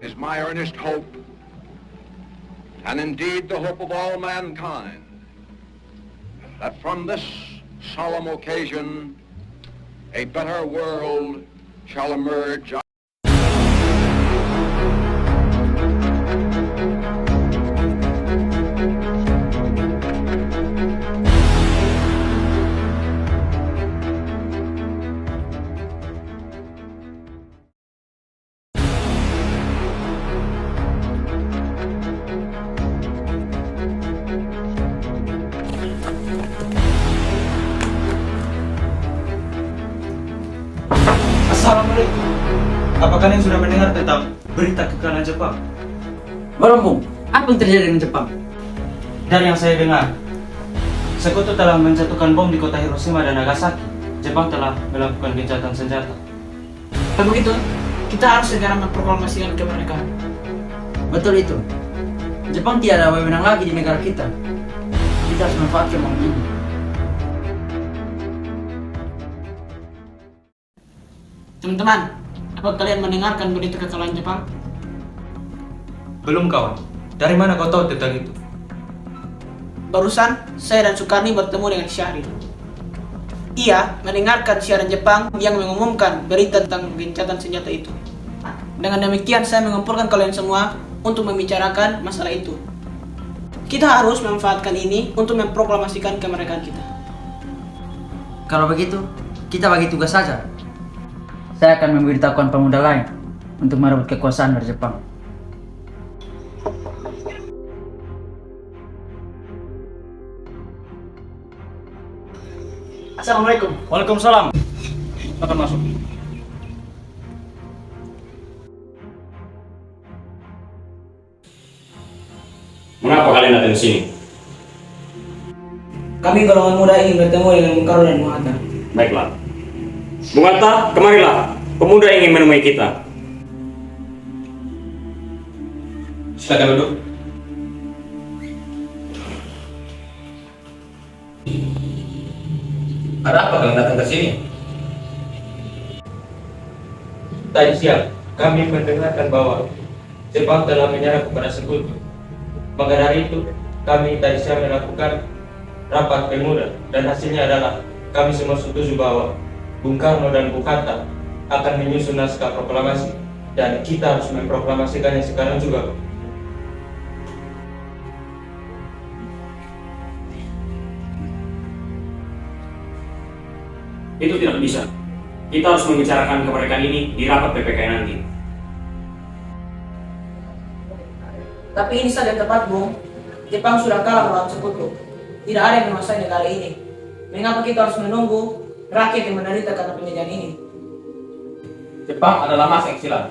is my earnest hope, and indeed the hope of all mankind, that from this solemn occasion a better world shall emerge. Assalamualaikum. Apa kalian sudah mendengar tentang berita kekalahan Jepang? Romo, apa yang terjadi dengan Jepang? Dari yang saya dengar, Sekutu telah menjatuhkan bom di kota Hiroshima dan Nagasaki. Jepang telah melakukan gencatan senjata. Kalau begitu, kita harus segera memproklamasikan kemerdekaan. Betul itu. Jepang tiada wewenang lagi di negara kita. Kita harus manfaatkan momen ini. Teman-teman, apa kalian mendengarkan berita kekalahan Jepang? Belum kawan. Dari mana kau tahu tentang itu? Barusan, saya dan Sukarni bertemu dengan Syahrir. Ia mendengarkan siaran Jepang yang mengumumkan berita tentang gencatan senjata itu. Dengan demikian, saya mengumpulkan kalian semua untuk membicarakan masalah itu. Kita harus memanfaatkan ini untuk memproklamasikan kemerdekaan kita. Kalau begitu, kita bagi tugas saja. Saya akan memberitahukan pemuda lain untuk merebut kekuasaan dari Jepang. Assalamualaikum. Waalaikumsalam. Silakan masuk. Mengapa kalian datang ke sini? Kami golongan muda ingin bertemu dengan Bung Karno dan Bung Hatta. Baiklah. Bung Hatta, kemarilah. Pemuda ingin menemui kita. Silakan duduk. Ada apa kalian datang ke sini? Tadi siang, kami mendengarkan bahwa Jepang telah menyerah kepada Sekutu. Maka dari itu, kami tadi siang melakukan rapat pemuda dan hasilnya adalah kami semua setuju bahwa Bung Karno dan Bung Hatta akan menyusun naskah proklamasi dan kita harus memproklamasikannya sekarang juga. Itu tidak bisa. Kita harus membicarakan kemerdekaan ini di rapat PPK nanti. Tapi ini saja tepat, Bung. Jepang sudah kalah melawan Sekutu. Tidak ada yang menguasai negara ini. Mengapa kita harus menunggu rakyat yang menderita karena penjajahan ini? Jepang adalah masa yang silam.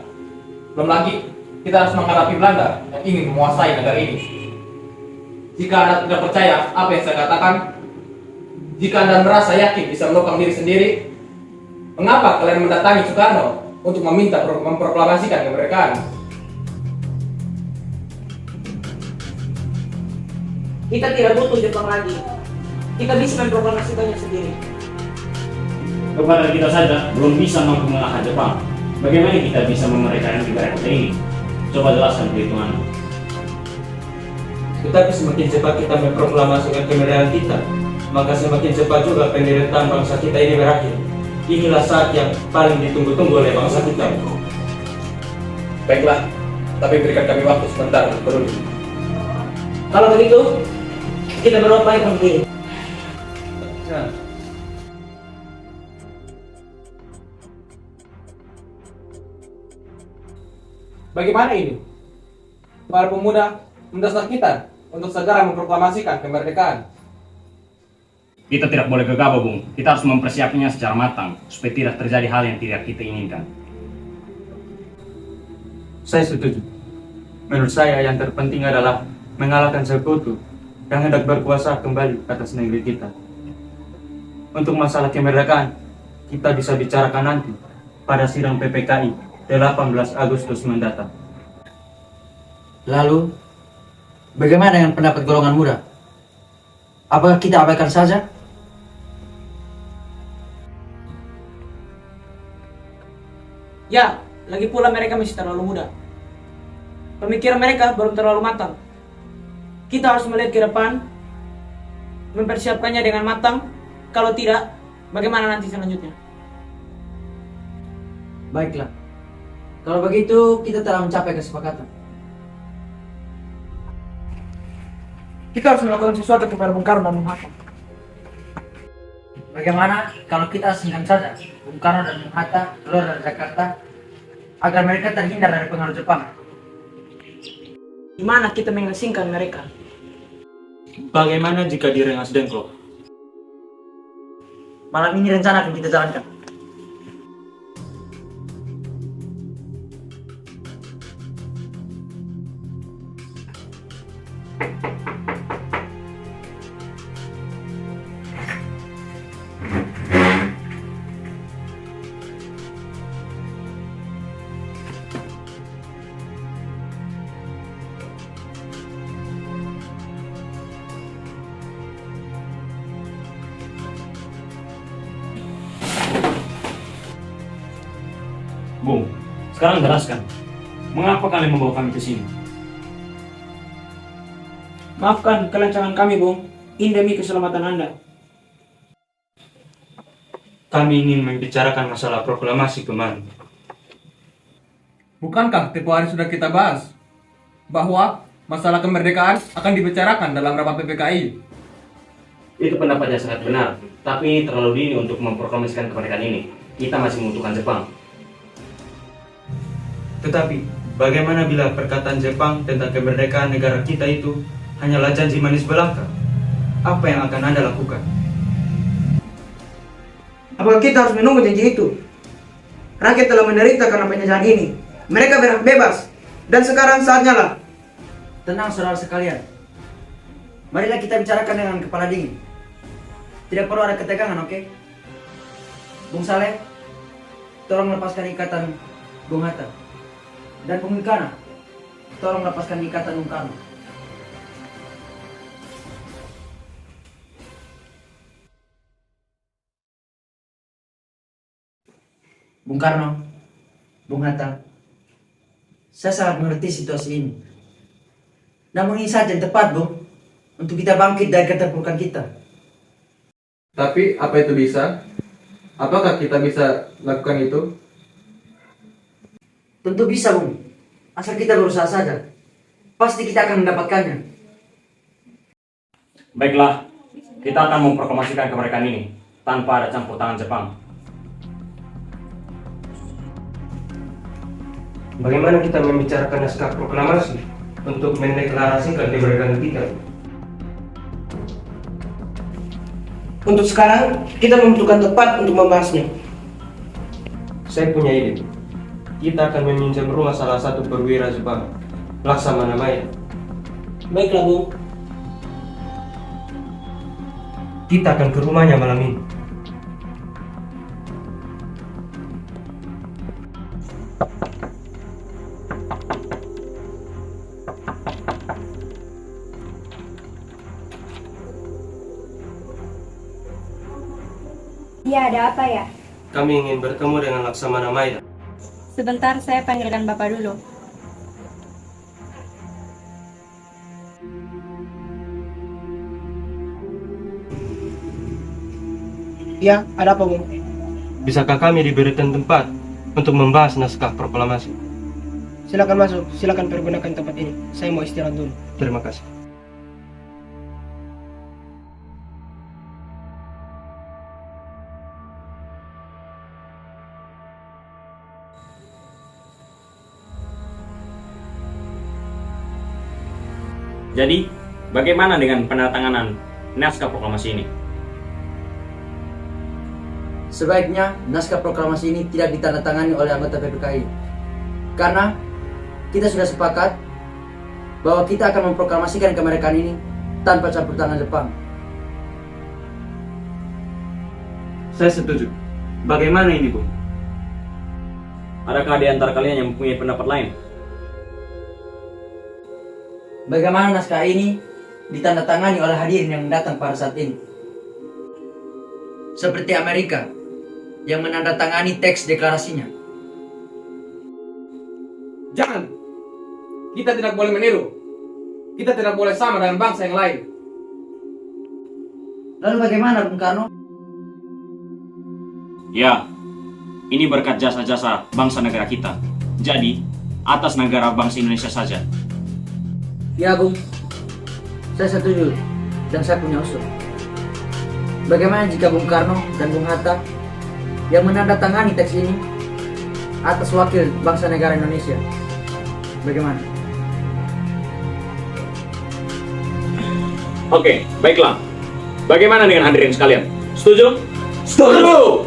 Belum lagi, kita harus menghadapi Belanda yang ingin menguasai negara ini. Jika Anda tidak percaya apa yang saya katakan, jika Anda merasa yakin bisa menopang diri sendiri, mengapa kalian mendatangi Soekarno untuk meminta memproklamasikan kemerdekaan? Kita tidak butuh Jepang lagi. Kita bisa memproklamasikannya sendiri. Kepada kita saja belum bisa mampu mengalahkan Jepang. Bagaimana kita bisa memerdekakan negara kita ini? Coba jelaskan perhitunganmu. Tetapi semakin cepat kita memproklamasikan kemerdekaan kita, maka semakin cepat juga penderitaan bangsa kita ini berakhir. Inilah saat yang paling ditunggu-tunggu oleh bangsa kita. Baiklah, tapi berikan kami waktu sebentar untuk berunding. Kalau begitu, kita berupaya untuk Bagaimana ini? Para pemuda mendesak kita untuk segera memproklamasikan kemerdekaan. Kita tidak boleh gegabah, Bung. Kita harus mempersiapkannya secara matang supaya tidak terjadi hal yang tidak kita inginkan. Saya setuju. Menurut saya yang terpenting adalah mengalahkan Sekutu yang hendak berkuasa kembali atas negeri kita. Untuk masalah kemerdekaan, kita bisa bicarakan nanti pada sidang PPKI 18 Agustus mendatang. Lalu, bagaimana dengan pendapat golongan muda? Apakah kita abaikan saja? Ya, lagi pula mereka masih terlalu muda. Pemikiran mereka belum terlalu matang. Kita harus melihat ke depan, mempersiapkannya dengan matang. Kalau tidak, bagaimana nanti selanjutnya? Baiklah. Kalau begitu, kita telah mencapai kesepakatan. Kita harus melakukan sesuatu kepada Bung Karno dan Bung Hatta. Bagaimana kalau kita asingkan saja Bung Karno dan Bung Hatta keluar dari Jakarta agar mereka terhindar dari pengaruh Jepang? Di mana kita mengasingkan mereka? Bagaimana jika di Rengas Dengklok? Malam ini rencana akan kita jalankan. Bung, sekarang jelaskan, mengapa kalian membawa kami ke sini? Maafkan kelancangan kami, Bung. Ini demi keselamatan Anda. Kami ingin membicarakan masalah proklamasi kemarin. Bukankah tempoh hari sudah kita bahas bahwa masalah kemerdekaan akan dibicarakan dalam rapat PPKI? Itu pendapatnya sangat benar, tapi terlalu dini untuk memproklamasikan kemerdekaan ini. Kita masih membutuhkan Jepang. Tetapi, bagaimana bila perkataan Jepang tentang kemerdekaan negara kita itu hanyalah janji manis belaka? Apa yang akan Anda lakukan? Apakah kita harus menunggu janji itu? Rakyat telah menderita karena penjajahan ini. Mereka berhak bebas. Dan sekarang saatnya lah. Tenang saudara sekalian. Marilah kita bicarakan dengan kepala dingin. Tidak perlu ada ketegangan, oke? Bung Saleh, tolong lepaskan ikatan Bung Hatta. Dan Bung Ikana, tolong lepaskan ikatan Bung Karno. Bung Karno, Bung Hatta, saya sangat mengerti situasi ini. Namun ini saja yang tepat, Bung, untuk kita bangkit dari keterpurukan kita. Tapi apa itu bisa? Apakah kita bisa lakukan itu? Tentu bisa, Bung. Asal kita berusaha saja. Pasti kita akan mendapatkannya. Baiklah, kita akan memproklamasikan kemerdekaan ini tanpa ada campur tangan Jepang. Bagaimana kita membicarakan naskah proklamasi untuk mendeklarasikan kemerdekaan kita? Untuk sekarang, kita membutuhkan tempat untuk membahasnya. Saya punya ide. Kita akan meminjam rumah salah satu perwira Jepang, Laksamana Maya. Baiklah, Bung. Kita akan ke rumahnya malam ini. Ya, ada apa ya? Kami ingin bertemu dengan Laksamana Maya. Sebentar, saya panggilkan Bapak dulu. Ya, ada apa, Bung? Bisakah kami diberikan tempat untuk membahas naskah proklamasi? Silakan masuk, silakan pergunakan tempat ini. Saya mau istirahat dulu. Terima kasih. Jadi, bagaimana dengan penandatanganan naskah proklamasi ini? Sebaiknya naskah proklamasi ini tidak ditandatangani oleh anggota PPKI. Karena kita sudah sepakat bahwa kita akan memproklamasikan kemerdekaan ini tanpa campur tangan Jepang. Saya setuju. Bagaimana ini, Bung? Adakah di antara kalian yang mempunyai pendapat lain? Bagaimana naskah ini ditandatangani oleh hadirin yang datang pada saat ini? Seperti Amerika yang menandatangani teks deklarasinya. Jangan. Kita tidak boleh meniru. Kita tidak boleh sama dengan bangsa yang lain. Lalu bagaimana Bung Karno? Ya, ini berkat jasa-jasa bangsa negara kita. Jadi, atas negara bangsa Indonesia saja. Ya Bung, saya setuju dan saya punya usul. Bagaimana jika Bung Karno dan Bung Hatta yang menandatangani teks ini atas wakil bangsa negara Indonesia? Bagaimana? Oke, baiklah. Bagaimana dengan hadirin sekalian? Setuju? Setuju!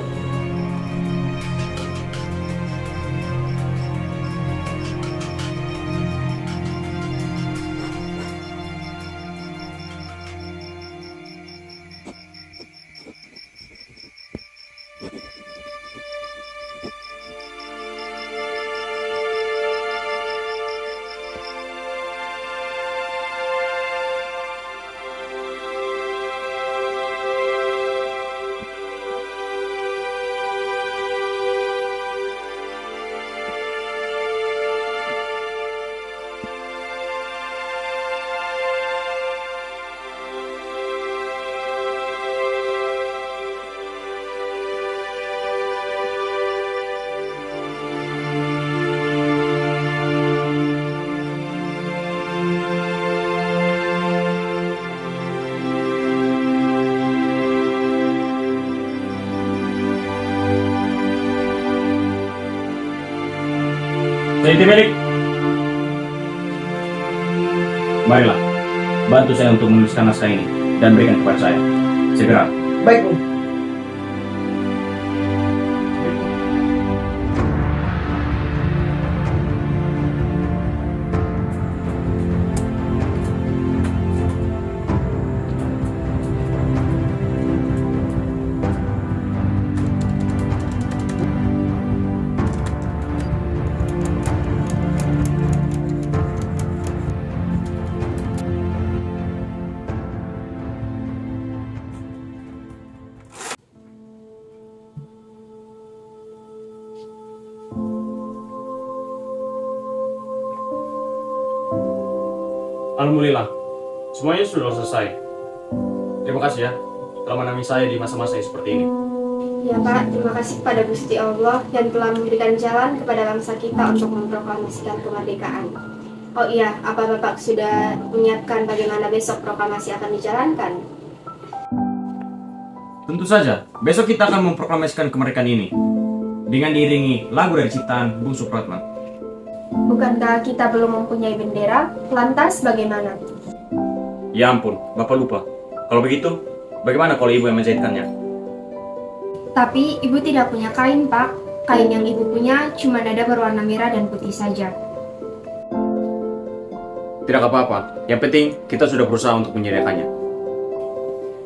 Jadi Melik, marilah bantu saya untuk menuliskan naskah ini dan berikan kepada saya segera. Baik Bung. Alhamdulillah, semuanya sudah selesai. Terima kasih ya telah menemani saya di masa-masa yang seperti ini. Ya Pak, terima kasih kepada Gusti Allah yang telah memberikan jalan kepada bangsa kita untuk memproklamasikan kemerdekaan. Oh iya, apa Bapak sudah menyiapkan bagaimana besok proklamasi akan dijalankan? Tentu saja, besok kita akan memproklamasikan kemerdekaan ini dengan diiringi lagu dari ciptaan Bung Supratman. Bukankah kita belum mempunyai bendera? Lantas bagaimana? Ya ampun, Bapak lupa. Kalau begitu, bagaimana kalau Ibu yang menjahitkannya? Tapi Ibu tidak punya kain, Pak. Kain yang Ibu punya cuma ada berwarna merah dan putih saja. Tidak apa-apa, yang penting kita sudah berusaha untuk menyediakannya.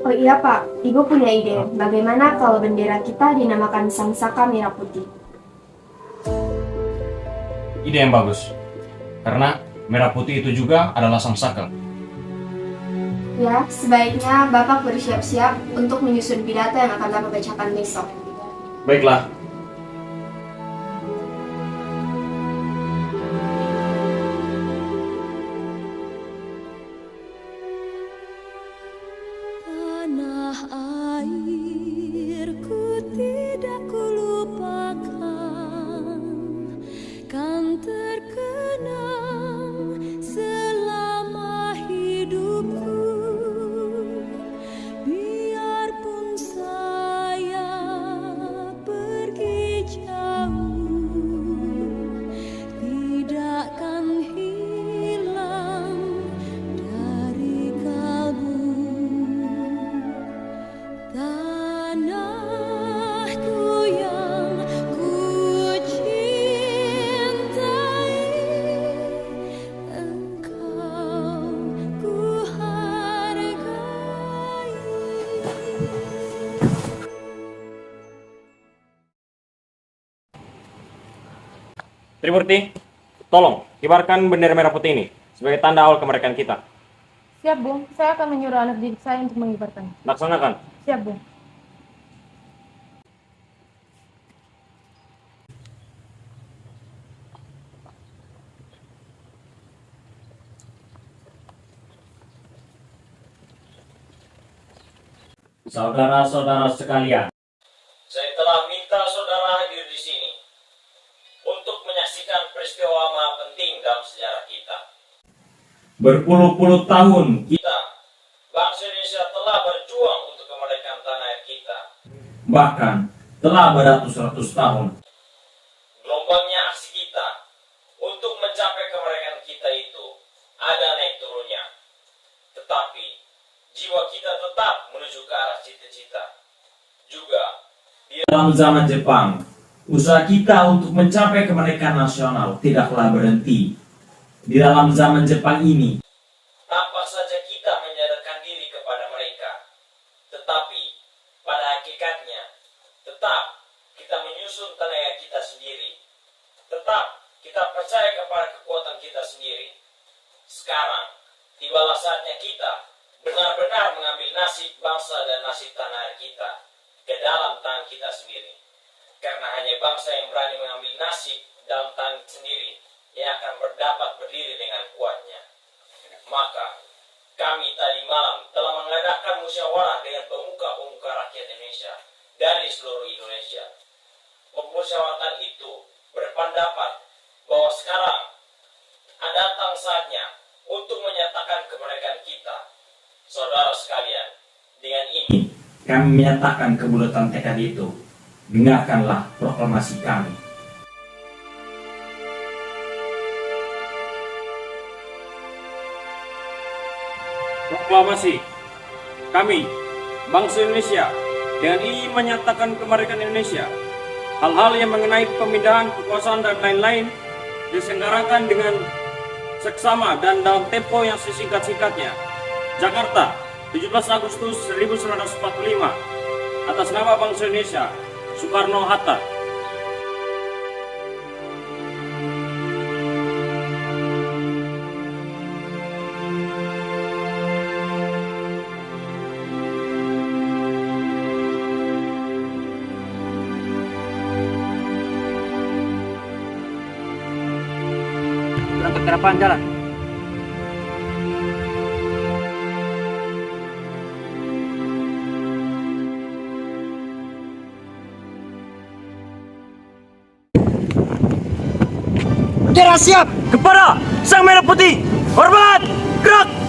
Oh iya Pak, Ibu punya ide. Bagaimana kalau bendera kita dinamakan Sangsaka Merah Putih? Ide yang bagus, karena merah putih itu juga adalah Sangsaka. Ya, sebaiknya Bapak bersiap-siap untuk menyusun pidato yang akan Bapak bacakan besok. Baiklah. Tanah airku tidak kulupakan, kan terkenang selama hidupku. Biarpun saya pergi jauh, tidak akan hilang dari kalbu. Tanahku yang ku cintai, engkau ku hargai. Trimurti, tolong kibarkan bendera merah putih ini sebagai tanda awal kemerdekaan kita. Siap, Bung. Saya akan menyuruh anak didik saya untuk mengibarkan. Laksanakan. Siap, Bung. Saudara-saudara sekalian, Saya telah minta saudara hadir di sini untuk menyaksikan peristiwa penting dalam sejarah kita. berpuluh-puluh tahun Kita, bangsa Indonesia telah berjuang untuk kemerdekaan tanah air kita. bahkan telah beratus-ratus tahun Gelombangnya aksi kita untuk mencapai kemerdekaan kita itu ada naik turunnya. Tetapi jiwa kita tetap menuju ke arah cita-cita. Juga dalam zaman Jepang. Usaha kita untuk mencapai kemerdekaan nasional tidaklah berhenti. Di dalam zaman Jepang ini, tampak saja kita menyadarkan diri kepada mereka. Tetapi pada hakikatnya tetap kita menyusun tenaga kita sendiri. Tetap kita percaya kepada kekuatan kita sendiri. Sekarang tibalah saatnya kita benar-benar mengambil nasib bangsa dan nasib tanah air kita ke dalam tangan kita sendiri. Karena hanya bangsa yang berani mengambil nasib dalam tangan sendiri yang akan dapat berdiri dengan kuatnya. Maka kami tadi malam telah mengadakan musyawarah dengan pemuka-pemuka rakyat Indonesia dari seluruh Indonesia. Pemusyawaratan itu berpendapat bahwa sekarang datang saatnya untuk menyatakan kemerdekaan kita. Saudara sekalian, dengan ini kami menyatakan kebulatan tekad itu. Dengarkanlah proklamasi kami. Proklamasi kami, bangsa Indonesia, dengan ini menyatakan kemerdekaan Indonesia. Hal-hal yang mengenai pemindahan kekuasaan dan lain-lain diselenggarakan dengan seksama dan dalam tempo yang sesingkat-singkatnya. Jakarta, 17 Agustus 1945. Atas nama bangsa Indonesia, Soekarno-Hatta. Berangkat ke depan jalan. Bendera siap kepada Sang Merah Putih. Hormat, gerak!